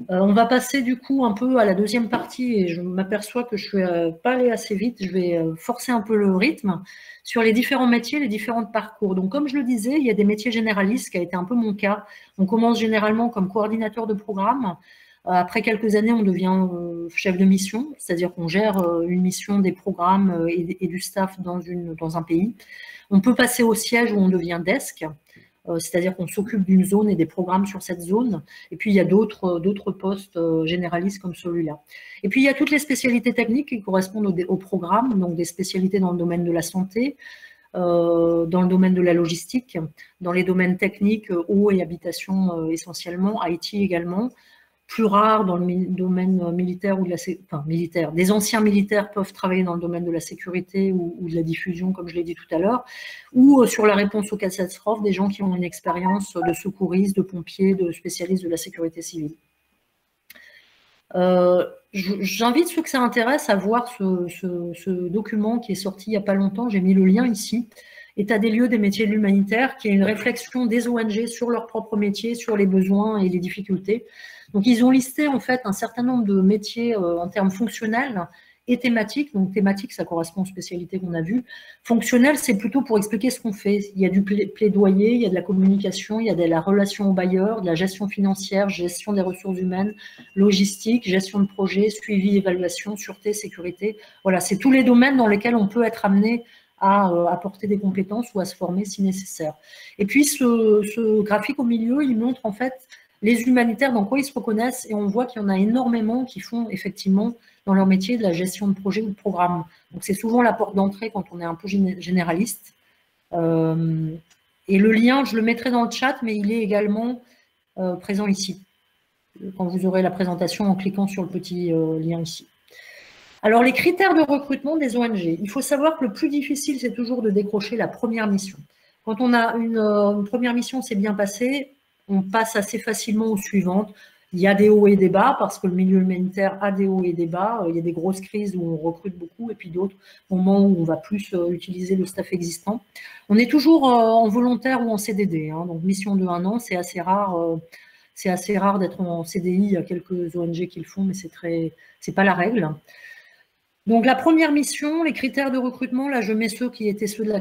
On va passer du coup un peu à la deuxième partie et je m'aperçois que je ne suis pas allée assez vite. Je vais forcer un peu le rythme sur les différents métiers, les différents parcours. Donc, comme je le disais, il y a des métiers généralistes, qui a été un peu mon cas. On commence généralement comme coordinateur de programme. Après quelques années, on devient chef de mission, c'est-à-dire qu'on gère une mission, des programmes et du staff dans un pays. On peut passer au siège où on devient desk. C'est-à-dire qu'on s'occupe d'une zone et des programmes sur cette zone. Et puis, il y a d'autres postes généralistes comme celui-là. Et puis, il y a toutes les spécialités techniques qui correspondent au programme, donc des spécialités dans le domaine de la santé, dans le domaine de la logistique, dans les domaines techniques, eau et habitation essentiellement, IT également. Plus rare dans le domaine militaire ou de militaire. Des anciens militaires peuvent travailler dans le domaine de la sécurité ou de la diffusion, comme je l'ai dit tout à l'heure, ou sur la réponse aux catastrophes, des gens qui ont une expérience de secouristes, de pompiers, de spécialistes de la sécurité civile. J'invite ceux que ça intéresse à voir ce document qui est sorti il n'y a pas longtemps. J'ai mis le lien ici. État des lieux des métiers de l'humanitaire, qui est une réflexion des ONG sur leur propre métier, sur les besoins et les difficultés. Donc, ils ont listé en fait un certain nombre de métiers en termes fonctionnels et thématiques. Donc, thématique, ça correspond aux spécialités qu'on a vues. Fonctionnel, c'est plutôt pour expliquer ce qu'on fait. Il y a du plaidoyer, il y a de la communication, il y a de la relation au bailleur, de la gestion financière, gestion des ressources humaines, logistique, gestion de projet, suivi, évaluation, sûreté, sécurité. Voilà, c'est tous les domaines dans lesquels on peut être amené à apporter des compétences ou à se former si nécessaire. Et puis, ce graphique au milieu, il montre en fait les humanitaires, dans quoi ils se reconnaissent, et on voit qu'il y en a énormément qui font effectivement dans leur métier de la gestion de projet ou de programme. Donc c'est souvent la porte d'entrée quand on est un peu généraliste. Et le lien, je le mettrai dans le chat, mais il est également présent ici, quand vous aurez la présentation en cliquant sur le petit lien ici. Alors les critères de recrutement des ONG, il faut savoir que le plus difficile, c'est toujours de décrocher la première mission. Quand on a une première mission, c'est bien passé, on passe assez facilement aux suivantes. Il y a des hauts et des bas, parce que le milieu humanitaire a des hauts et des bas. Il y a des grosses crises où on recrute beaucoup, et puis d'autres moments où on va plus utiliser le staff existant. On est toujours en volontaire ou en CDD, hein, donc mission de 1 an, c'est assez rare d'être en CDI. Il y a quelques ONG qui le font, mais c'est pas la règle. Donc, la première mission, les critères de recrutement, là, je mets ceux qui étaient ceux de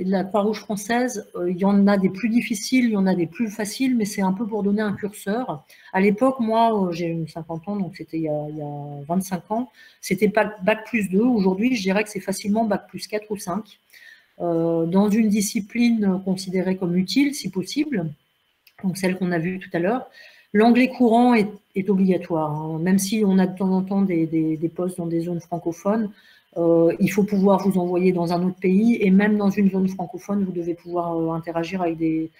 la Croix-Rouge française. Il y en a des plus difficiles, il y en a des plus faciles, mais c'est un peu pour donner un curseur. À l'époque, moi, j'ai 50 ans, donc c'était il y a 25 ans, c'était bac plus 2. Aujourd'hui, je dirais que c'est facilement bac plus 4 ou 5. Dans une discipline considérée comme utile, si possible, donc celle qu'on a vue tout à l'heure. L'anglais courant est obligatoire, hein. Même si on a de temps en temps des postes dans des zones francophones, il faut pouvoir vous envoyer dans un autre pays, et même dans une zone francophone, vous devez pouvoir interagir avec des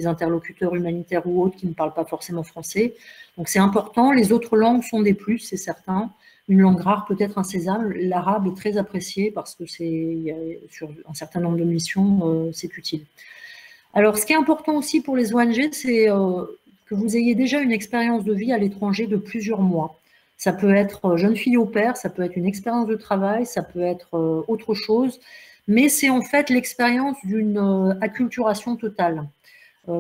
interlocuteurs humanitaires ou autres qui ne parlent pas forcément français. Donc c'est important. Les autres langues sont des plus, c'est certain. Une langue rare, peut-être un sésame. L'arabe est très apprécié parce que sur un certain nombre de missions, c'est utile. Alors, ce qui est important aussi pour les ONG, c'est que vous ayez déjà une expérience de vie à l'étranger de plusieurs mois. Ça peut être jeune fille au pair, ça peut être une expérience de travail, ça peut être autre chose, mais c'est en fait l'expérience d'une acculturation totale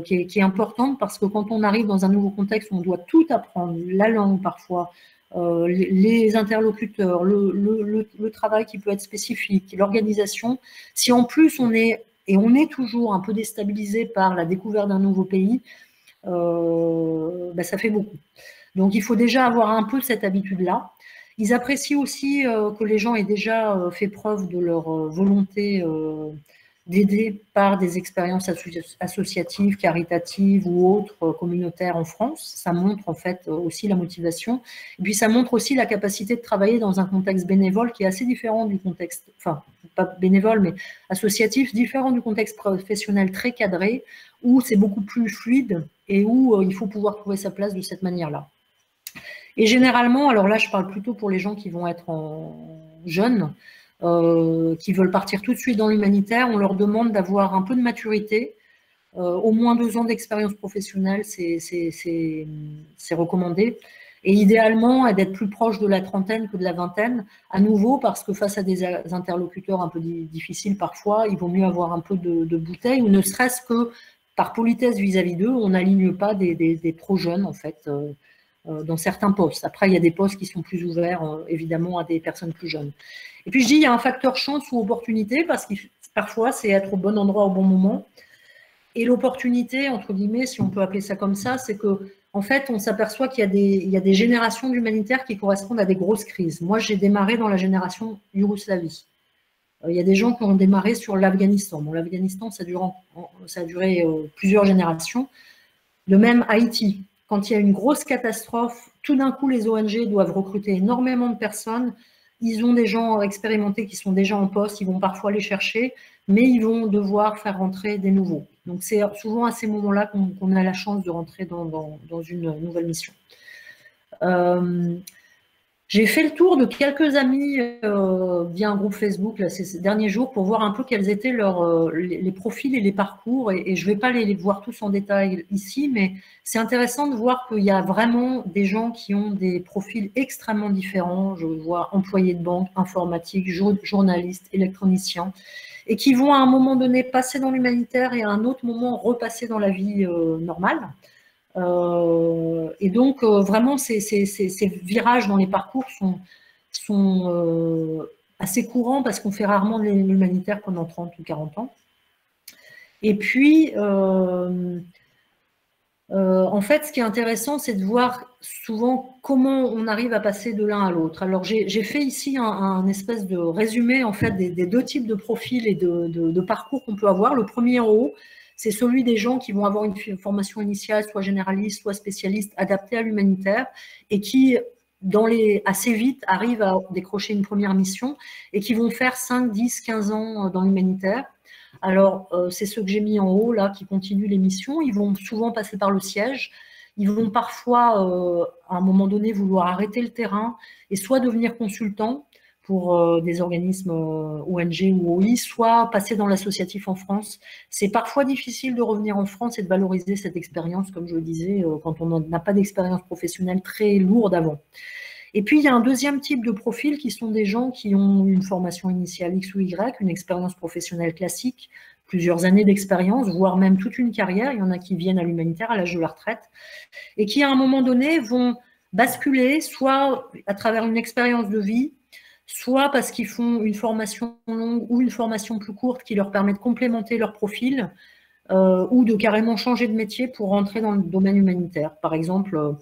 qui est importante, parce que quand on arrive dans un nouveau contexte, on doit tout apprendre, la langue parfois, les interlocuteurs, le travail qui peut être spécifique, l'organisation. Si en plus on est toujours un peu déstabilisé par la découverte d'un nouveau pays, ça fait beaucoup. Donc, il faut déjà avoir un peu cette habitude-là. Ils apprécient aussi que les gens aient déjà fait preuve de leur volonté d'aider par des expériences associatives, caritatives ou autres, communautaires en France. Ça montre en fait aussi la motivation. Et puis, ça montre aussi la capacité de travailler dans un contexte bénévole qui est assez différent du contexte, enfin, pas bénévole, mais associatif, différent du contexte professionnel très cadré, où c'est beaucoup plus fluide et où il faut pouvoir trouver sa place de cette manière-là. Et généralement, alors là, je parle plutôt pour les gens qui vont être jeunes, qui veulent partir tout de suite dans l'humanitaire, on leur demande d'avoir un peu de maturité, au moins 2 ans d'expérience professionnelle, c'est recommandé. Et idéalement, d'être plus proche de la trentaine que de la vingtaine, à nouveau, parce que face à des interlocuteurs un peu difficiles parfois, il vaut mieux avoir un peu de bouteille, ou ne serait-ce que par politesse vis-à-vis d'eux, on n'aligne pas des trop jeunes, en fait. dans certains postes. Après, il y a des postes qui sont plus ouverts, évidemment, à des personnes plus jeunes. Et puis, je dis, il y a un facteur chance ou opportunité, parce que parfois, c'est être au bon endroit au bon moment. Et l'opportunité, entre guillemets, si on peut appeler ça comme ça, c'est que, en fait, on s'aperçoit qu'il y a des générations d'humanitaires qui correspondent à des grosses crises. Moi, j'ai démarré dans la génération Yougoslavie. Il y a des gens qui ont démarré sur l'Afghanistan. Bon, l'Afghanistan, ça a duré plusieurs générations. De même, Haïti. Quand il y a une grosse catastrophe, tout d'un coup, les ONG doivent recruter énormément de personnes. Ils ont des gens expérimentés qui sont déjà en poste, ils vont parfois les chercher, mais ils vont devoir faire rentrer des nouveaux. Donc, c'est souvent à ces moments-là qu'on a la chance de rentrer dans une nouvelle mission. J'ai fait le tour de quelques amis via un groupe Facebook là, ces derniers jours pour voir un peu quels étaient les profils et les parcours. Et je ne vais pas les voir tous en détail ici, mais c'est intéressant de voir qu'il y a vraiment des gens qui ont des profils extrêmement différents. Je vois employés de banque, informatiques, journalistes, électroniciens, et qui vont à un moment donné passer dans l'humanitaire et à un autre moment repasser dans la vie normale. Et donc, vraiment, ces virages dans les parcours sont assez courants parce qu'on fait rarement de l'humanitaire pendant 30 ou 40 ans. Et puis, en fait, ce qui est intéressant, c'est de voir souvent comment on arrive à passer de l'un à l'autre. Alors, j'ai fait ici un espèce de résumé en fait, des deux types de profils et de parcours qu'on peut avoir. Le premier en haut, c'est celui des gens qui vont avoir une formation initiale, soit généraliste, soit spécialiste, adaptée à l'humanitaire, et qui, assez vite, arrivent à décrocher une première mission, et qui vont faire 5, 10, 15 ans dans l'humanitaire. Alors, c'est ceux que j'ai mis en haut, là, qui continuent les missions. Ils vont souvent passer par le siège. Ils vont parfois, à un moment donné, vouloir arrêter le terrain et soit devenir consultants pour des organismes ONG ou OI, soit passer dans l'associatif en France. C'est parfois difficile de revenir en France et de valoriser cette expérience, comme je le disais, quand on n'a pas d'expérience professionnelle très lourde avant. Et puis, il y a un deuxième type de profil qui sont des gens qui ont une formation initiale X ou Y, une expérience professionnelle classique, plusieurs années d'expérience, voire même toute une carrière. Il y en a qui viennent à l'humanitaire à l'âge de la retraite et qui, à un moment donné, vont basculer soit à travers une expérience de vie, soit parce qu'ils font une formation longue ou une formation plus courte qui leur permet de complémenter leur profil, ou de carrément changer de métier pour rentrer dans le domaine humanitaire. Par exemple,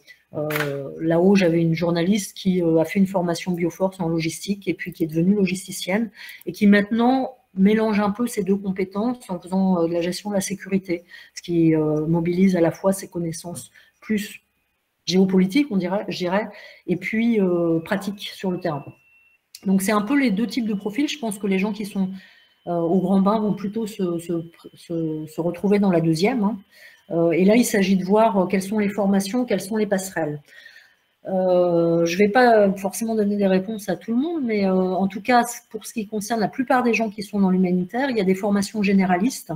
là-haut, j'avais une journaliste qui a fait une formation Bioforce en logistique et puis qui est devenue logisticienne et qui maintenant mélange un peu ces deux compétences en faisant de la gestion de la sécurité, ce qui mobilise à la fois ses connaissances plus géopolitiques, je dirais, et puis pratiques sur le terrain. Donc, c'est un peu les deux types de profils. Je pense que les gens qui sont au grand bain vont plutôt se retrouver dans la deuxième. Hein. Et là, il s'agit de voir quelles sont les formations, quelles sont les passerelles. Je ne vais pas forcément donner des réponses à tout le monde, mais en tout cas, pour ce qui concerne la plupart des gens qui sont dans l'humanitaire, il y a des formations généralistes.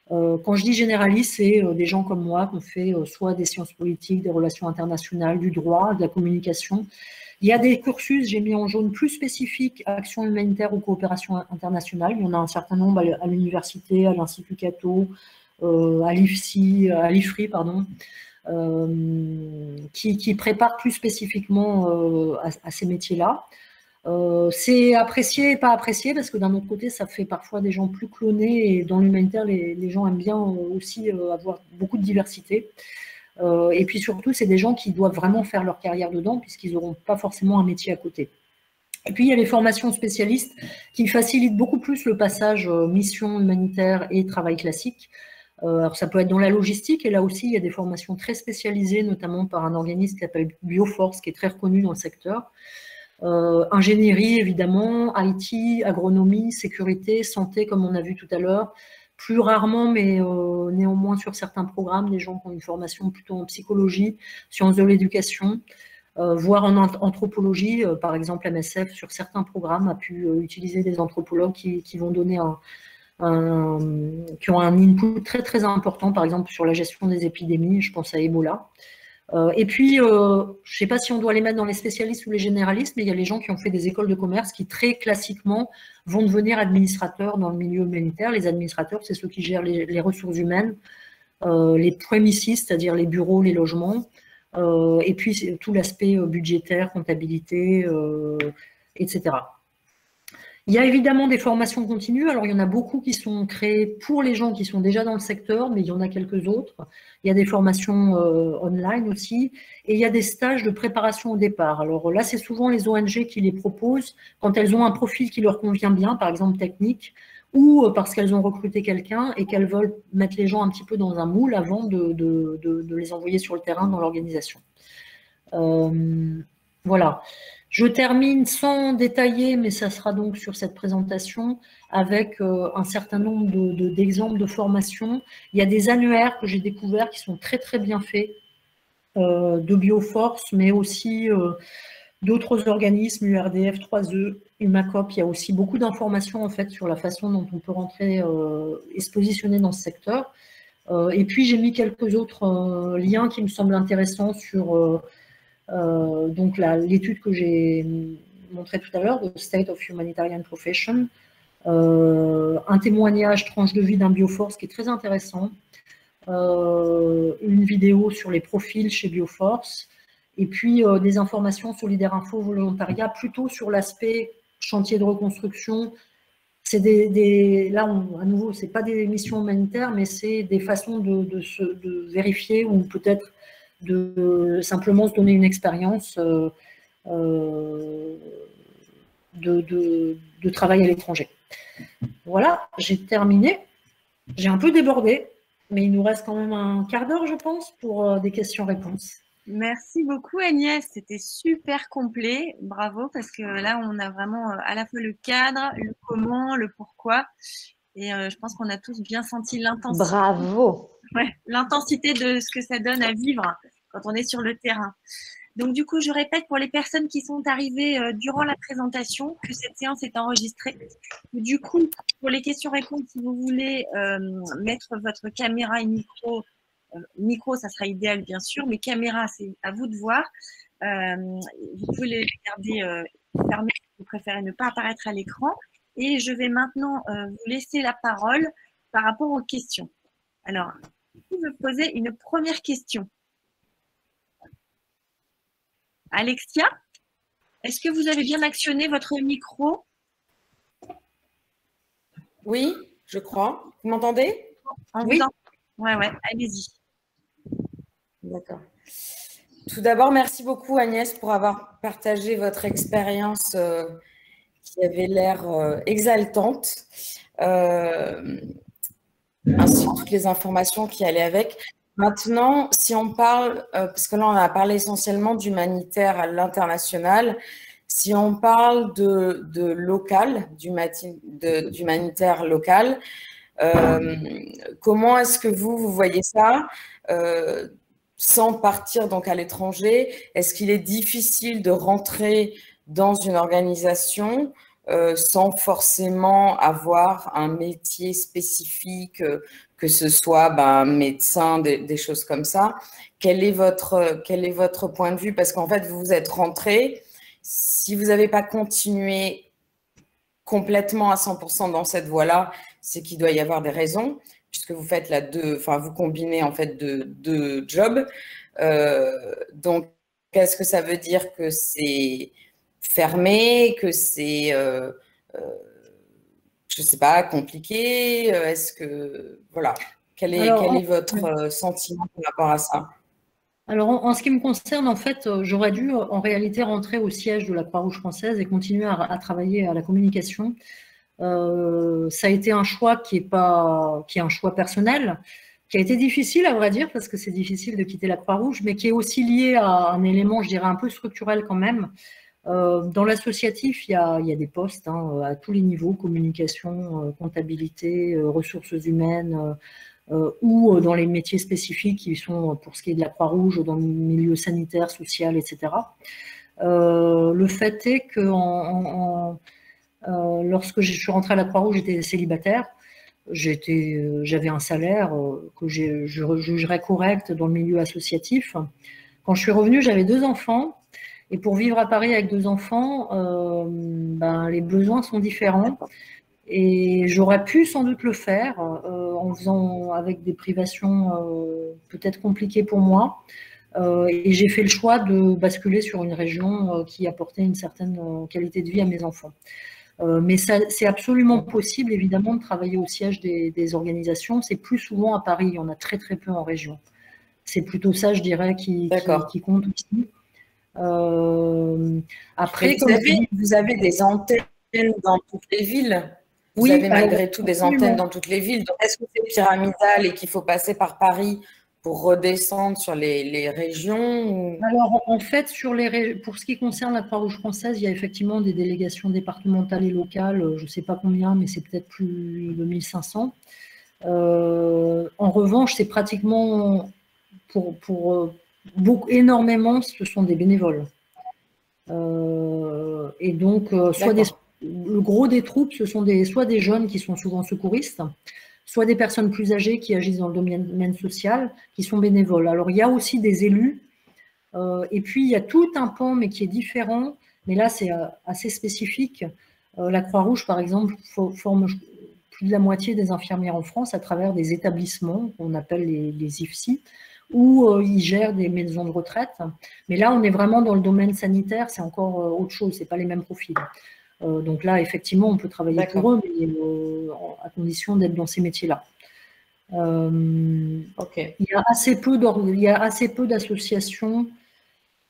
Quand je dis généraliste, c'est des gens comme moi qui ont fait soit des sciences politiques, des relations internationales, du droit, de la communication. Il y a des cursus, j'ai mis en jaune, plus spécifiques, action humanitaire ou coopération internationale. Il y en a un certain nombre à l'université, à l'Institut Cato, à l'IFSI, à l'IFRI, pardon, qui préparent plus spécifiquement à ces métiers-là. C'est apprécié et pas apprécié parce que d'un autre côté, ça fait parfois des gens plus clonés et dans l'humanitaire, les gens aiment bien aussi avoir beaucoup de diversité. Et puis surtout, c'est des gens qui doivent vraiment faire leur carrière dedans puisqu'ils n'auront pas forcément un métier à côté. Et puis, il y a les formations spécialistes qui facilitent beaucoup plus le passage mission humanitaire et travail classique. Alors, ça peut être dans la logistique et là aussi, il y a des formations très spécialisées, notamment par un organisme qui s'appelle Bioforce, qui est très reconnu dans le secteur. Ingénierie, évidemment, IT, agronomie, sécurité, santé, comme on a vu tout à l'heure. Plus rarement, mais néanmoins sur certains programmes, des gens qui ont une formation plutôt en psychologie, sciences de l'éducation, voire en anthropologie. Par exemple, MSF, sur certains programmes, a pu utiliser des anthropologues qui vont donner qui ont un input très très important, par exemple sur la gestion des épidémies, je pense à Ebola. Et puis, je ne sais pas si on doit les mettre dans les spécialistes ou les généralistes, mais il y a les gens qui ont fait des écoles de commerce qui, très classiquement, vont devenir administrateurs dans le milieu humanitaire. Les administrateurs, c'est ceux qui gèrent les ressources humaines, les premises, c'est-à-dire les bureaux, les logements, et puis tout l'aspect budgétaire, comptabilité, etc. Il y a évidemment des formations continues. Alors, il y en a beaucoup qui sont créées pour les gens qui sont déjà dans le secteur, mais il y en a quelques autres. Il y a des formations online aussi. Et il y a des stages de préparation au départ. Alors là, c'est souvent les ONG qui les proposent quand elles ont un profil qui leur convient bien, par exemple technique, ou parce qu'elles ont recruté quelqu'un et qu'elles veulent mettre les gens un petit peu dans un moule avant de les envoyer sur le terrain dans l'organisation. Voilà. Je termine sans détailler, mais ça sera donc sur cette présentation, avec un certain nombre d'exemples de formations. Il y a des annuaires que j'ai découverts qui sont très très bien faits, de Bioforce, mais aussi d'autres organismes, URDF 3E, UMACOP. Il y a aussi beaucoup d'informations en fait sur la façon dont on peut rentrer et se positionner dans ce secteur. Et puis j'ai mis quelques autres liens qui me semblent intéressants sur donc l'étude que j'ai montrée tout à l'heure, The State of Humanitarian Profession, un témoignage tranche de vie d'un Bioforce qui est très intéressant, une vidéo sur les profils chez Bioforce, et puis des informations sur Leader-Info Volontariat, plutôt sur l'aspect chantier de reconstruction. C'est là, à nouveau, c'est pas des missions humanitaires, mais c'est des façons de vérifier ou peut-être de simplement se donner une expérience de travail à l'étranger. Voilà, j'ai terminé. J'ai un peu débordé, mais il nous reste quand même un quart d'heure, je pense, pour des questions-réponses. Merci beaucoup Agnès, c'était super complet, bravo, parce que là on a vraiment à la fois le cadre, le comment, le pourquoi, et je pense qu'on a tous bien senti l'intensité. Bravo. Ouais, l'intensité de ce que ça donne à vivre quand on est sur le terrain. Donc du coup, je répète pour les personnes qui sont arrivées durant la présentation que cette séance est enregistrée. Du coup, pour les questions-réponses, si vous voulez mettre votre caméra et micro, ça sera idéal bien sûr, mais caméra, c'est à vous de voir. Vous pouvez les garder fermées si vous préférez ne pas apparaître à l'écran. Et je vais maintenant vous laisser la parole par rapport aux questions. Alors, je vais poser une première question. Alexia, est-ce que vous avez bien actionné votre micro? Oui, je crois. Vous m'entendez? Oui. Ouais, allez-y. D'accord. Tout d'abord, merci beaucoup Agnès pour avoir partagé votre expérience qui avait l'air exaltante, ainsi que toutes les informations qui allaient avec. Maintenant, si on parle, parce que là on a parlé essentiellement d'humanitaire à l'international, si on parle de local, d'humanitaire local, comment est-ce que vous voyez ça sans partir donc à l'étranger? Est-ce qu'il est difficile de rentrer dans une organisation sans forcément avoir un métier spécifique, que ce soit médecin, des choses comme ça? Quel est votre point de vue? Parce qu'en fait, vous êtes rentré. Si vous n'avez pas continué complètement à 100% dans cette voie-là, c'est qu'il doit y avoir des raisons, puisque vous faites vous combinez en fait deux jobs. Donc, est-ce que ça veut dire que c'est fermé, que c'est, je sais pas, compliqué? Est-ce que, voilà, quel est votre sentiment par rapport à ça? Alors, en ce qui me concerne, en fait, j'aurais dû en réalité rentrer au siège de la Croix-Rouge française et continuer à travailler à la communication. Ça a été un choix qui est un choix personnel, qui a été difficile à vrai dire, parce que c'est difficile de quitter la Croix-Rouge, mais qui est aussi lié à un élément, je dirais, un peu structurel quand même. Dans l'associatif, il y a des postes à tous les niveaux, communication, comptabilité, ressources humaines, ou dans les métiers spécifiques qui sont, pour ce qui est de la Croix-Rouge, dans le milieu sanitaire, social, etc. Le fait est que lorsque je suis rentrée à la Croix-Rouge, j'étais célibataire. J'avais un salaire que je jugerais correct dans le milieu associatif. Quand je suis revenue, j'avais 2 enfants. Et pour vivre à Paris avec 2 enfants, les besoins sont différents. Et j'aurais pu sans doute le faire en faisant avec des privations peut-être compliquées pour moi. Et j'ai fait le choix de basculer sur une région qui apportait une certaine qualité de vie à mes enfants. Mais c'est absolument possible, évidemment, de travailler au siège des organisations. C'est plus souvent à Paris, il y en a très très peu en région. C'est plutôt ça, je dirais, qui compte aussi. Après, vous avez des antennes dans toutes les villes. Vous avez malgré tout des antennes dans toutes les villes. Donc, est-ce que c'est pyramidal et qu'il faut passer par Paris pour redescendre sur les régions ou... Alors, en fait, pour ce qui concerne la Croix-Rouge française, il y a effectivement des délégations départementales et locales, je ne sais pas combien, mais c'est peut-être plus de 1500. En revanche, c'est pratiquement, énormément, ce sont des bénévoles. Et donc, le gros des troupes, ce sont soit des jeunes qui sont souvent secouristes, soit des personnes plus âgées qui agissent dans le domaine social, qui sont bénévoles. Alors, il y a aussi des élus, et puis il y a tout un pan, mais qui est différent, mais là, c'est assez spécifique. La Croix-Rouge, par exemple, forme plus de la moitié des infirmières en France à travers des établissements qu'on appelle les IFSI, où ils gèrent des maisons de retraite. Mais là, on est vraiment dans le domaine sanitaire, c'est encore autre chose, ce n'est pas les mêmes profils. Donc là, effectivement, on peut travailler pour eux, mais à condition d'être dans ces métiers-là. Il y a assez peu d'associations.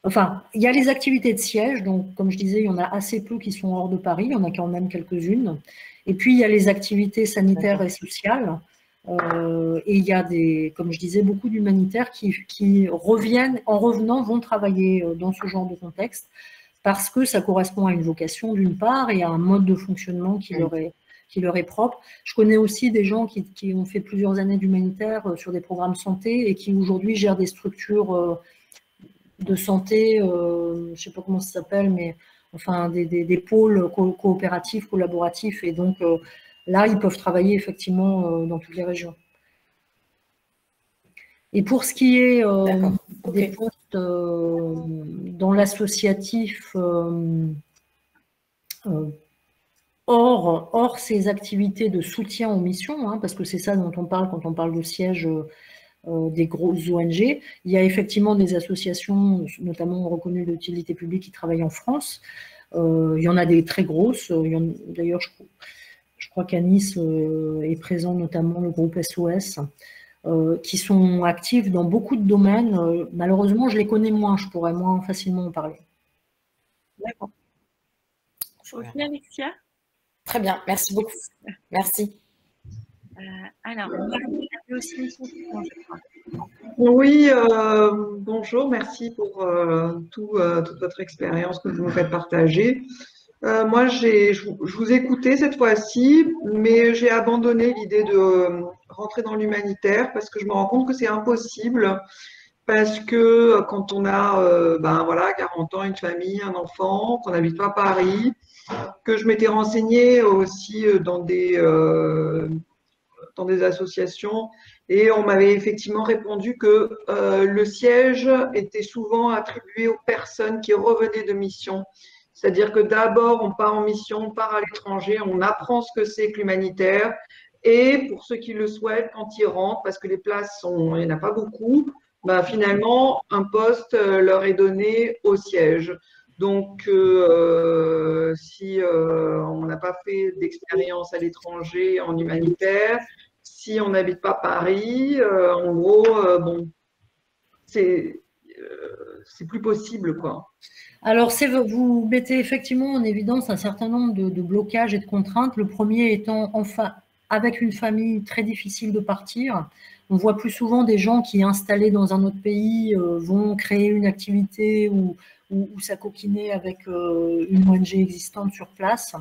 Enfin, il y a les activités de siège, donc comme je disais, il y en a assez peu qui sont hors de Paris, il y en a quand même quelques-unes. Et puis, il y a les activités sanitaires et sociales. Et il y a comme je disais, beaucoup d'humanitaires qui reviennent, en revenant, vont travailler dans ce genre de contexte, parce que ça correspond à une vocation d'une part et à un mode de fonctionnement qui leur est propre. Je connais aussi des gens qui ont fait plusieurs années d'humanitaire sur des programmes santé et qui aujourd'hui gèrent des structures de santé, je ne sais pas comment ça s'appelle, mais enfin des pôles coopératifs, collaboratifs, et donc là, ils peuvent travailler effectivement dans toutes les régions. Et pour ce qui est des postes dans l'associatif, hors ces activités de soutien aux missions, parce que c'est ça dont on parle quand on parle de siège des grosses ONG, il y a effectivement des associations, notamment reconnues d'utilité publique, qui travaillent en France. Il y en a des très grosses. D'ailleurs, je crois qu'à Nice est présent notamment le groupe SOS, qui sont actifs dans beaucoup de domaines. Malheureusement, je les connais moins, je pourrais moins facilement en parler. D'accord. Ok, Alexia. Très bien, merci beaucoup. Merci. Alors, Marie avait aussi une question, je crois. Oui, bonjour, merci pour toute votre expérience que vous nous faites partager. Moi, je vous écoutais cette fois-ci, mais j'ai abandonné l'idée de rentrer dans l'humanitaire parce que je me rends compte que c'est impossible. Parce que quand on a 40 ans, une famille, un enfant, qu'on n'habite pas Paris, que je m'étais renseignée aussi dans des associations, et on m'avait effectivement répondu que le siège était souvent attribué aux personnes qui revenaient de mission. C'est-à-dire que d'abord, on part en mission, on part à l'étranger, on apprend ce que c'est que l'humanitaire, et pour ceux qui le souhaitent, quand ils rentrent, parce que les places, il n'y en a pas beaucoup, finalement, un poste leur est donné au siège. Donc, si on n'a pas fait d'expérience à l'étranger en humanitaire, si on n'habite pas Paris, en gros, c'est plus possible, quoi. Alors, vous mettez effectivement en évidence un certain nombre de blocages et de contraintes. Le premier étant, enfin, avec une famille, très difficile de partir. On voit plus souvent des gens qui, installés dans un autre pays, vont créer une activité ou s'acoquiner avec une ONG existante sur place,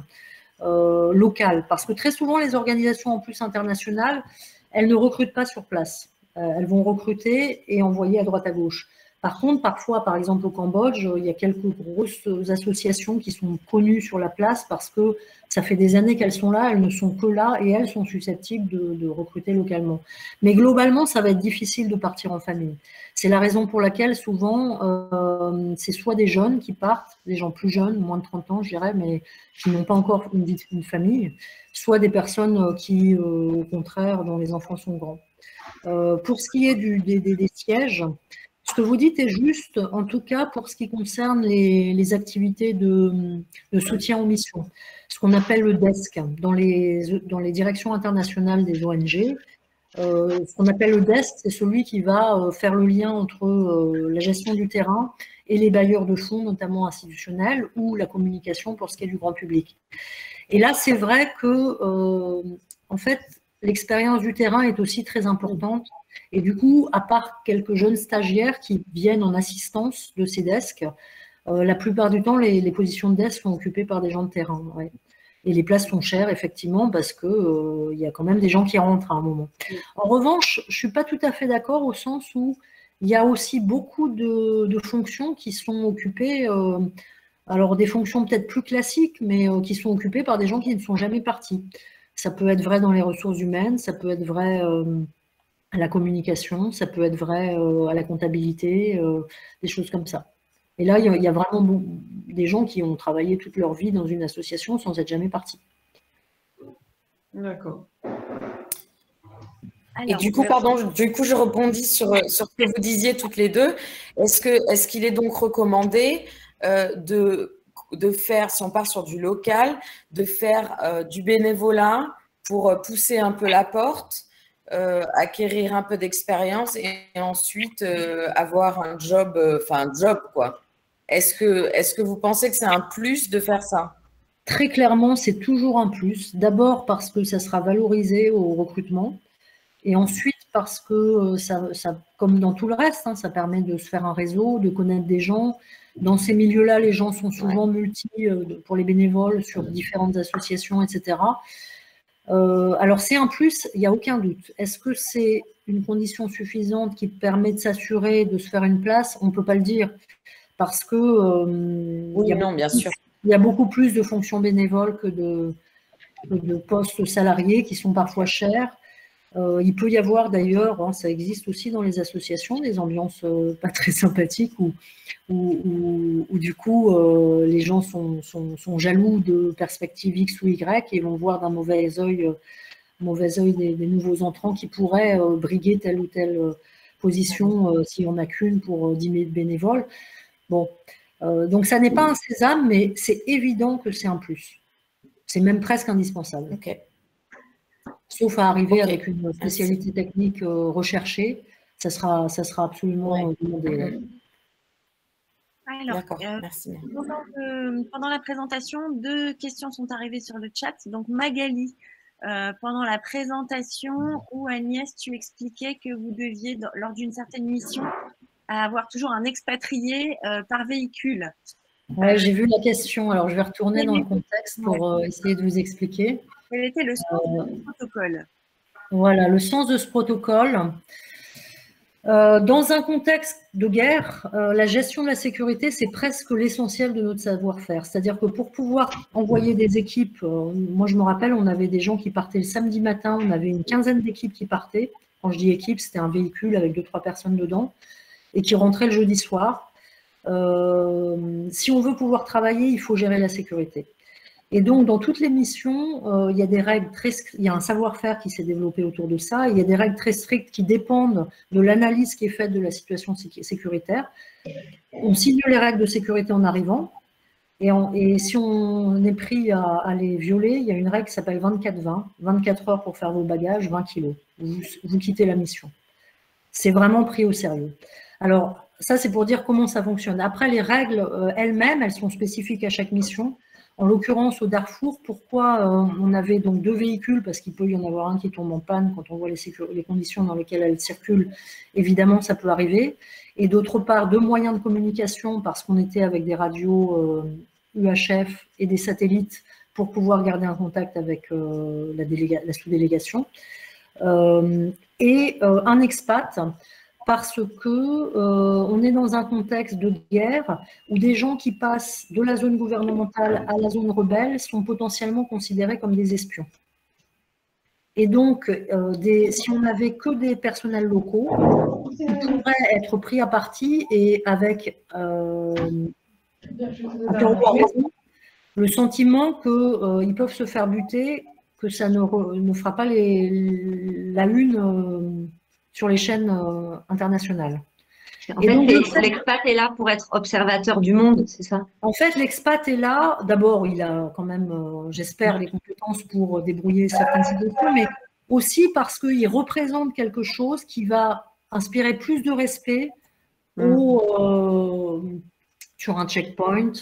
locale. Parce que très souvent, les organisations en plus internationales, elles ne recrutent pas sur place. Elles vont recruter et envoyer à droite à gauche. Par contre, parfois, par exemple au Cambodge, il y a quelques grosses associations qui sont connues sur la place parce que ça fait des années qu'elles sont là, elles ne sont que là et elles sont susceptibles de recruter localement. Mais globalement, ça va être difficile de partir en famille. C'est la raison pour laquelle souvent, c'est soit des jeunes qui partent, des gens plus jeunes, moins de 30 ans, je dirais, mais qui n'ont pas encore une famille, soit des personnes qui, au contraire, dont les enfants sont grands. Pour ce qui est des sièges, Ce que vous dites est juste, en tout cas pour ce qui concerne les activités de soutien aux missions. Ce qu'on appelle le desk dans les directions internationales des ONG. Ce qu'on appelle le desk, c'est celui qui va faire le lien entre la gestion du terrain et les bailleurs de fonds, notamment institutionnels, ou la communication pour ce qui est du grand public. Et là, c'est vrai que, en fait, l'expérience du terrain est aussi très importante. Et du coup, à part quelques jeunes stagiaires qui viennent en assistance de ces desks, la plupart du temps, les positions de desk sont occupées par des gens de terrain. Ouais. Et les places sont chères, effectivement, parce qu'il y a quand même des gens qui rentrent à un moment. En revanche, je ne suis pas tout à fait d'accord au sens où il y a aussi beaucoup de fonctions qui sont occupées, alors des fonctions peut-être plus classiques, mais qui sont occupées par des gens qui ne sont jamais partis. Ça peut être vrai dans les ressources humaines, ça peut être vrai à la communication, ça peut être vrai à la comptabilité, des choses comme ça. Et là, il y a vraiment des gens qui ont travaillé toute leur vie dans une association sans être jamais partis. D'accord. Et du coup, pardon, je rebondis sur ce que vous disiez toutes les deux. Est-ce qu'il est donc recommandé de faire, si on part sur du local, de faire du bénévolat pour pousser un peu la porte, acquérir un peu d'expérience et ensuite avoir un job, quoi. Est-ce que vous pensez que c'est un plus de faire ça? Très clairement, c'est toujours un plus. D'abord parce que ça sera valorisé au recrutement. Et ensuite, parce que comme dans tout le reste, hein, ça permet de se faire un réseau, de connaître des gens. Dans ces milieux-là, les gens sont souvent pour les bénévoles sur différentes associations, etc. Alors, c'est un plus, il n'y a aucun doute. Est-ce que c'est une condition suffisante qui permet de s'assurer de se faire une place? On ne peut pas le dire. Parce que bien sûr. Il y a beaucoup plus de fonctions bénévoles que de postes salariés qui sont parfois chers. Il peut y avoir d'ailleurs, hein, ça existe aussi dans les associations, des ambiances pas très sympathiques où du coup les gens sont jaloux de perspectives X ou Y et vont voir d'un mauvais œil des nouveaux entrants qui pourraient briguer telle ou telle position s'il n'y en a qu'une pour 10 000 bénévoles. Bon, donc ça n'est pas un sésame, mais c'est évident que c'est un plus. C'est même presque indispensable. Okay. Sauf à arriver avec une spécialité technique recherchée, ça sera absolument demandé. Alors, merci. Pendant la présentation, 2 questions sont arrivées sur le chat. Donc Magali, pendant la présentation où Agnès, tu expliquais que vous deviez, lors d'une certaine mission, avoir toujours un expatrié par véhicule. Oui, j'ai vu la question. Alors, je vais retourner dans le contexte pour essayer de vous expliquer. Quel était le sens de ce protocole? Voilà, le sens de ce protocole. Dans un contexte de guerre, la gestion de la sécurité, c'est presque l'essentiel de notre savoir-faire. C'est-à-dire que pour pouvoir envoyer des équipes, moi je me rappelle, on avait des gens qui partaient le samedi matin, on avait une quinzaine d'équipes qui partaient. Quand je dis équipe, c'était un véhicule avec 2-3 personnes dedans et qui rentraient le jeudi soir. Si on veut pouvoir travailler, il faut gérer la sécurité. Et donc, dans toutes les missions, il y a des règles il y a un savoir-faire qui s'est développé autour de ça. Il y a des règles très strictes qui dépendent de l'analyse qui est faite de la situation sécuritaire. On signe les règles de sécurité en arrivant. Et si on est pris à les violer, il y a une règle qui s'appelle 24-20. 24 heures pour faire vos bagages, 20 kilos. Vous quittez la mission. C'est vraiment pris au sérieux. Alors, ça, c'est pour dire comment ça fonctionne. Après, les règles elles-mêmes, elles sont spécifiques à chaque mission. En l'occurrence, au Darfour, pourquoi on avait donc 2 véhicules? Parce qu'il peut y en avoir un qui tombe en panne quand on voit les conditions dans lesquelles elles circulent. Évidemment, ça peut arriver. Et d'autre part, 2 moyens de communication parce qu'on était avec des radios UHF et des satellites pour pouvoir garder un contact avec la sous-délégation. Et un expat parce que on est dans un contexte de guerre où des gens qui passent de la zone gouvernementale à la zone rebelle sont potentiellement considérés comme des espions. Et donc, si on n'avait que des personnels locaux, ils pourraient être pris à partie et avec le sentiment qu'ils peuvent se faire buter, que ça ne fera pas la une sur les chaînes internationales. En fait, l'expat est là pour être observateur du monde, c'est ça? En fait, l'expat est là. D'abord, il a quand même, j'espère, les compétences pour débrouiller certaines situations, mais aussi parce qu'il représente quelque chose qui va inspirer plus de respect sur un checkpoint.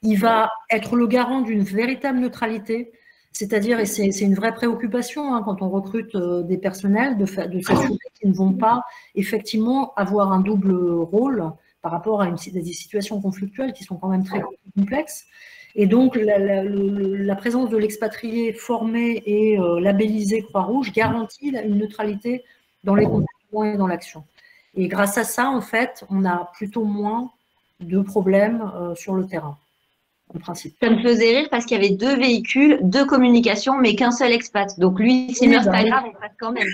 Il va être le garant d'une véritable neutralité. C'est-à-dire, et c'est une vraie préoccupation hein, quand on recrute des personnels, de s'assurer qu'ils ne vont pas effectivement avoir un double rôle par rapport à des situations conflictuelles qui sont quand même très complexes. Et donc, la présence de l'expatrié formé et labellisé Croix-Rouge garantit une neutralité dans les comportements et dans l'action. Et grâce à ça, en fait, on a plutôt moins de problèmes sur le terrain. En principe. Ça me faisait rire parce qu'il y avait 2 véhicules, 2 communications, mais qu'un seul expat. Donc lui, s'il meurt pas grave, on passe quand même.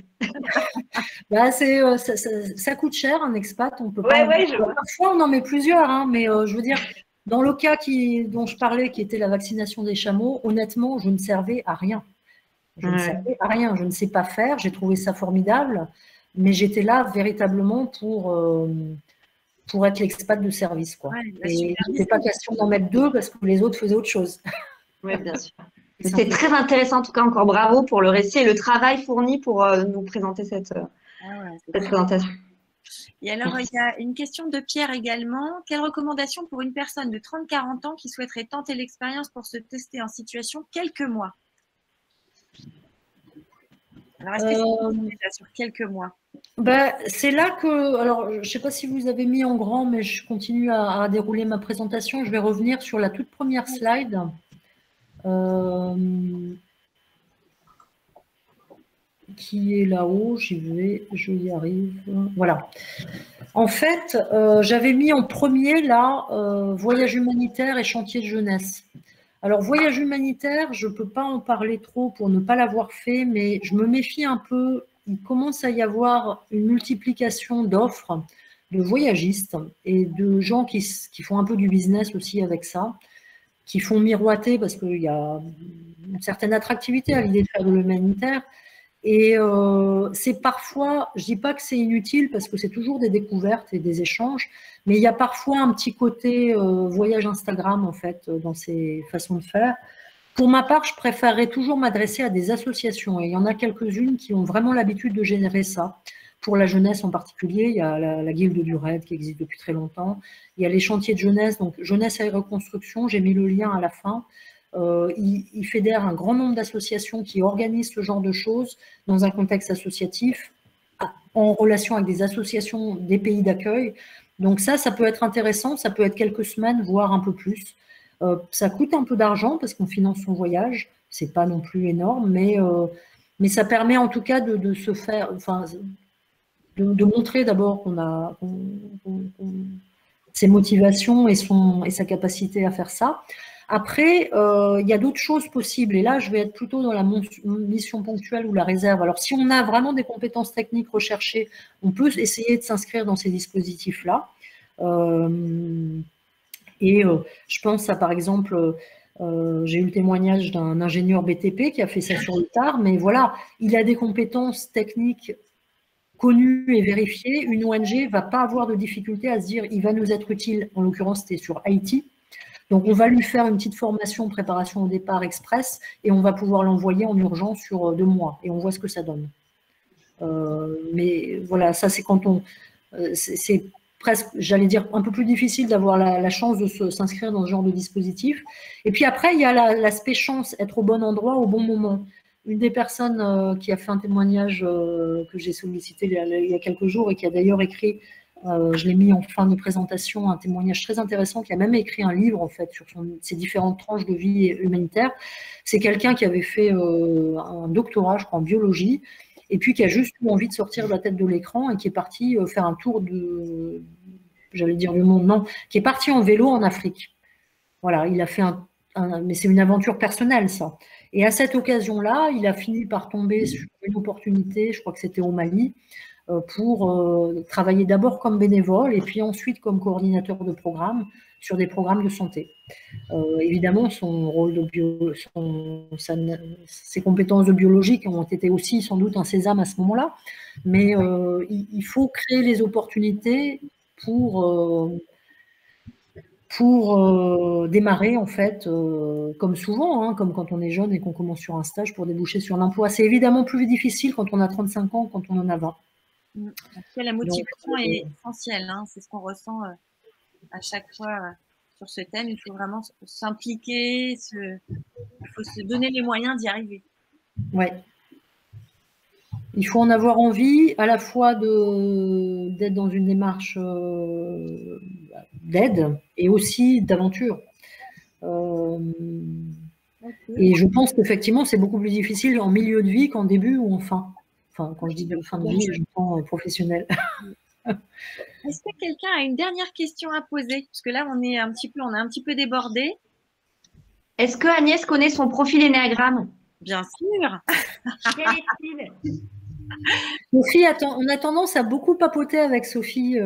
Bah, ça coûte cher un expat, on peut pas. Parfois on en met plusieurs, hein, mais je veux dire, dans le cas dont je parlais, qui était la vaccination des chameaux, honnêtement, je ne servais à rien. Je ne servais à rien, je ne sais pas faire, j'ai trouvé ça formidable, mais j'étais là véritablement pour être l'expat de service, quoi. Et il n'était pas question d'en mettre 2 parce que les autres faisaient autre chose. Oui, bien sûr. C'était très intéressant, en tout cas, encore bravo pour le récit et le travail fourni pour nous présenter cette présentation. Et alors, il y a une question de Pierre également. Quelle recommandation pour une personne de 30-40 ans qui souhaiterait tenter l'expérience pour se tester en situation quelques mois? Alors, est-ce que c'est déjà sur quelques mois? C'est là que, alors je ne sais pas si vous avez mis en grand, mais je continue à dérouler ma présentation. Je vais revenir sur la toute première slide. Qui est là-haut, je y arrive. Voilà. En fait, j'avais mis en premier là, voyage humanitaire et chantier de jeunesse. Alors, voyage humanitaire, je ne peux pas en parler trop pour ne pas l'avoir fait, mais je me méfie un peu. Il commence à y avoir une multiplication d'offres de voyagistes et de gens qui font un peu du business aussi avec ça, qui font miroiter parce qu'il y a une certaine attractivité à l'idée de faire de l'humanitaire. Et c'est parfois, je ne dis pas que c'est inutile parce que c'est toujours des découvertes et des échanges, mais il y a parfois un petit côté voyage Instagram en fait dans ces façons de faire. Pour ma part, je préférerais toujours m'adresser à des associations et il y en a quelques-unes qui ont vraiment l'habitude de générer ça. Pour la jeunesse en particulier, il y a la Guilde du Raid qui existe depuis très longtemps. Il y a les chantiers de jeunesse, donc jeunesse et reconstruction, j'ai mis le lien à la fin. Il fédère un grand nombre d'associations qui organisent ce genre de choses dans un contexte associatif, en relation avec des associations des pays d'accueil. Donc ça peut être intéressant, ça peut être quelques semaines, voire un peu plus. Ça coûte un peu d'argent parce qu'on finance son voyage, c'est pas non plus énorme, mais ça permet en tout cas de se faire, enfin, de montrer d'abord qu'on a ses motivations et sa capacité à faire ça. Après, il y a d'autres choses possibles. Et là, je vais être plutôt dans la mission ponctuelle ou la réserve. Alors, si on a vraiment des compétences techniques recherchées, on peut essayer de s'inscrire dans ces dispositifs-là. Je pense à, par exemple, j'ai eu le témoignage d'un ingénieur BTP qui a fait ça sur le tard, mais voilà, il a des compétences techniques connues et vérifiées. Une ONG ne va pas avoir de difficulté à se dire il va nous être utile. En l'occurrence, c'était sur Haïti. Donc, on va lui faire une petite formation, préparation au départ express, et on va pouvoir l'envoyer en urgence sur 2 mois, et on voit ce que ça donne. Mais voilà, ça c'est quand on... c'est presque, j'allais dire, un peu plus difficile d'avoir la chance de s'inscrire dans ce genre de dispositif. Et puis après, il y a l'aspect chance, être au bon endroit au bon moment. Une des personnes qui a fait un témoignage que j'ai sollicité il y a quelques jours et qui a d'ailleurs écrit... je l'ai mis en fin de présentation, un témoignage très intéressant, qui a même écrit un livre en fait sur ses différentes tranches de vie humanitaire. C'est quelqu'un qui avait fait un doctorat, je crois, en biologie, et puis qui a juste eu envie de sortir de la tête de l'écran et qui est parti faire un tour j'allais dire du monde, non, qui est parti en vélo en Afrique. Voilà, il a fait mais c'est une aventure personnelle ça. Et à cette occasion-là, il a fini par tomber sur une opportunité, je crois que c'était au Mali, pour travailler d'abord comme bénévole et puis ensuite comme coordinateur de programme sur des programmes de santé. Évidemment, son rôle ses compétences de biologique ont été aussi sans doute un sésame à ce moment-là, mais il faut créer les opportunités pour démarrer, en fait, comme souvent, hein, comme quand on est jeune et qu'on commence sur un stage pour déboucher sur l'emploi. C'est évidemment plus difficile quand on a 35 ans, quand on en a 20. En tout cas, la motivation est essentielle, hein, c'est ce qu'on ressent à chaque fois sur ce thème. Il faut vraiment s'impliquer, il faut se donner les moyens d'y arriver. Ouais. Il faut en avoir envie, à la fois d'être dans une démarche d'aide et aussi d'aventure. Et je pense qu'effectivement, c'est beaucoup plus difficile en milieu de vie qu'en début ou en fin. Enfin, quand je dis fin de vie, j'entends professionnel. Est-ce que quelqu'un a une dernière question à poser? Parce que là, on a un petit peu débordé. Est-ce que Agnès connaît son profil Ennéagramme? Bien sûr. Quel est-il? Sophie, on a tendance à beaucoup papoter avec Sophie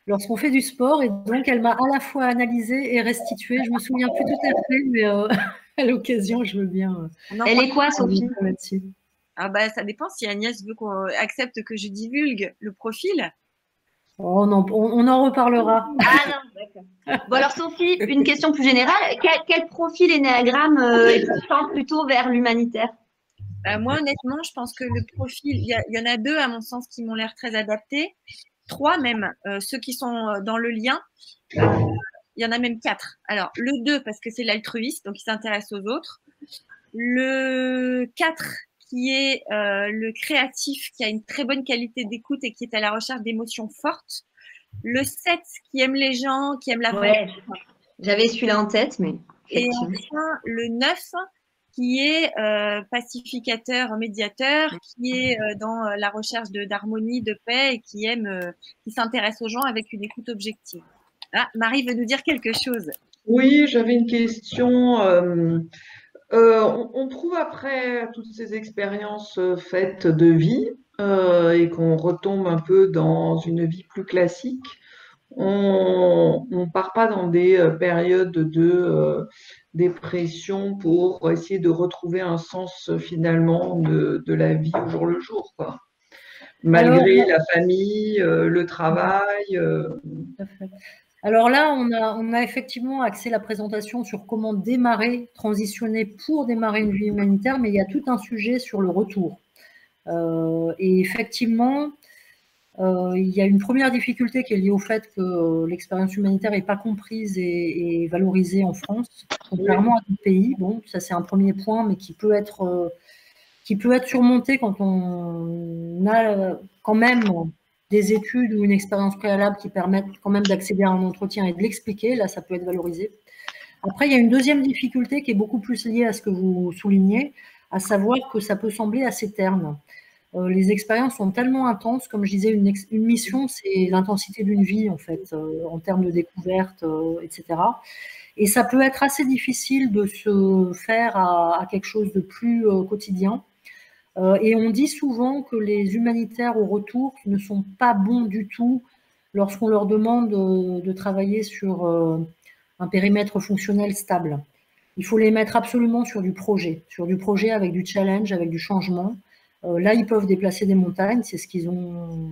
lorsqu'on fait du sport, et donc elle m'a à la fois analysé et restitué. Je me souviens plus tout à fait, mais à l'occasion, je veux bien. Elle est quoi, Sophie? Ah bah, ça dépend si Agnès veut qu'on accepte que je divulgue le profil. Oh non, on en reparlera. Ah non, d'accord. Bon alors Sophie, une question plus générale. Quel profil Ennéagramme tend plutôt vers l'humanitaire? Moi, honnêtement, je pense que le profil, il y en a 2 à mon sens qui m'ont l'air très adaptés. 3 même, ceux qui sont dans le lien. Il y en a même 4. Alors, le 2, parce que c'est l'altruiste, donc il s'intéresse aux autres. Le 4, qui est le créatif, qui a une très bonne qualité d'écoute et qui est à la recherche d'émotions fortes. Le 7, qui aime les gens, qui aime la vie. Ouais, j'avais celui-là en tête, mais… Et enfin, le 9, qui est pacificateur, médiateur, qui est dans la recherche d'harmonie, de paix et qui s'intéresse aux gens avec une écoute objective. Ah, Marie veut nous dire quelque chose. Oui, j'avais une question. On trouve après toutes ces expériences faites de vie et qu'on retombe un peu dans une vie plus classique, on ne part pas dans des périodes de dépression pour essayer de retrouver un sens finalement de la vie au jour le jour, quoi. Malgré la famille, le travail. Tout à fait. Alors là, on a effectivement axé la présentation sur comment démarrer, transitionner pour démarrer une vie humanitaire, mais il y a tout un sujet sur le retour. Et effectivement, il y a une première difficulté qui est liée au fait que l'expérience humanitaire n'est pas comprise et valorisée en France, contrairement à d'autres pays. Bon, ça c'est un premier point, mais qui peut être surmonté quand on a quand même des études ou une expérience préalable qui permettent quand même d'accéder à un entretien et de l'expliquer. Là, ça peut être valorisé. Après, il y a une deuxième difficulté qui est beaucoup plus liée à ce que vous soulignez, à savoir que ça peut sembler assez terne. Les expériences sont tellement intenses, comme je disais, une mission, c'est l'intensité d'une vie, en fait, en termes de découverte, etc. Et ça peut être assez difficile de se faire à quelque chose de plus quotidien. Et on dit souvent que les humanitaires au retour ne sont pas bons du tout lorsqu'on leur demande de travailler sur un périmètre fonctionnel stable. Il faut les mettre absolument sur du projet avec du challenge, avec du changement. Là, ils peuvent déplacer des montagnes, c'est ce qu'ils ont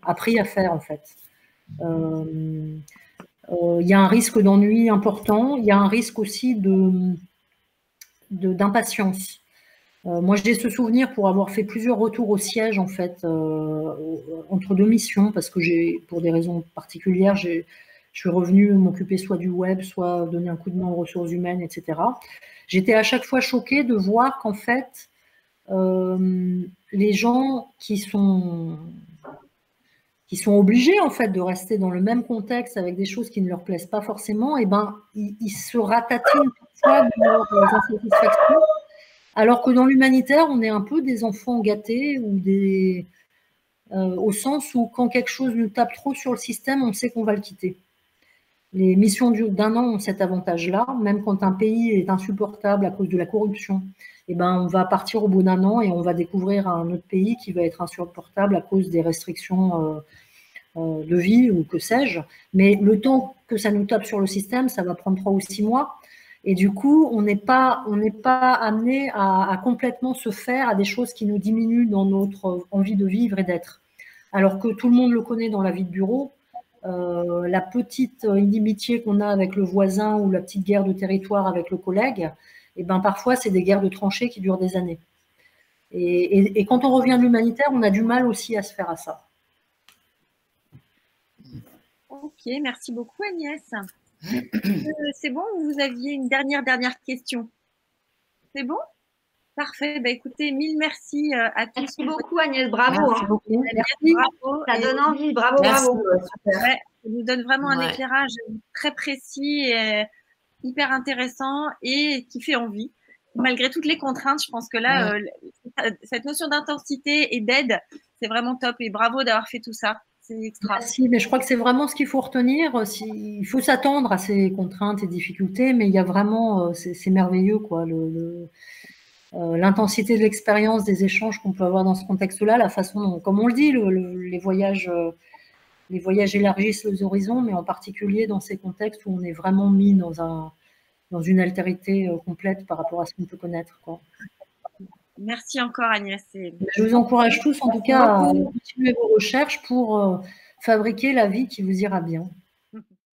appris à faire en fait. Il y a un risque d'ennui important, il y a un risque aussi d'impatience. Moi, j'ai ce souvenir pour avoir fait plusieurs retours au siège en fait entre 2 missions, parce que pour des raisons particulières, je suis revenue m'occuper soit du web, soit donner un coup de main aux ressources humaines, etc. J'étais à chaque fois choquée de voir qu'en fait, les gens qui sont obligés en fait de rester dans le même contexte avec des choses qui ne leur plaisent pas forcément, et ben ils se ratatinent parfois de leurs insatisfactions, alors que dans l'humanitaire, on est un peu des enfants gâtés ou au sens où quand quelque chose nous tape trop sur le système, on sait qu'on va le quitter. Les missions d'1 an ont cet avantage-là, même quand un pays est insupportable à cause de la corruption, et ben on va partir au bout d'1 an et on va découvrir un autre pays qui va être insupportable à cause des restrictions de vie ou que sais-je. Mais le temps que ça nous tape sur le système, ça va prendre 3 ou 6 mois. Et du coup, on n'est pas amené à complètement se faire à des choses qui nous diminuent dans notre envie de vivre et d'être. Alors que tout le monde le connaît dans la vie de bureau, la petite inimitié qu'on a avec le voisin ou la petite guerre de territoire avec le collègue, et ben parfois c'est des guerres de tranchées qui durent des années. Et quand on revient de l'humanitaire, on a du mal aussi à se faire à ça. Ok, merci beaucoup Agnès. C'est bon, vous aviez une dernière question? C'est bon? Parfait. Bah, écoutez, mille merci à tous. Merci beaucoup Agnès, bravo. Merci beaucoup. Merci. Bravo. Ça donne envie, bravo, Merci, bravo. super. Ouais, ça nous donne vraiment un Ouais. éclairage très précis et hyper intéressant et qui fait envie. Malgré toutes les contraintes, je pense que là, cette notion d'intensité et d'aide, c'est vraiment top. Et bravo d'avoir fait tout ça. C'est extra. Merci, mais je crois que c'est vraiment ce qu'il faut retenir. Il faut s'attendre à ces contraintes et difficultés, mais il y a vraiment, c'est merveilleux, quoi. L'intensité de l'expérience, des échanges qu'on peut avoir dans ce contexte-là, la façon dont, comme on le dit, les voyages élargissent les horizons, mais en particulier dans ces contextes où on est vraiment mis dans une altérité complète par rapport à ce qu'on peut connaître, quoi. Merci encore Agnès. Je vous encourage tous, en tout cas, à continuer vos recherches pour fabriquer la vie qui vous ira bien.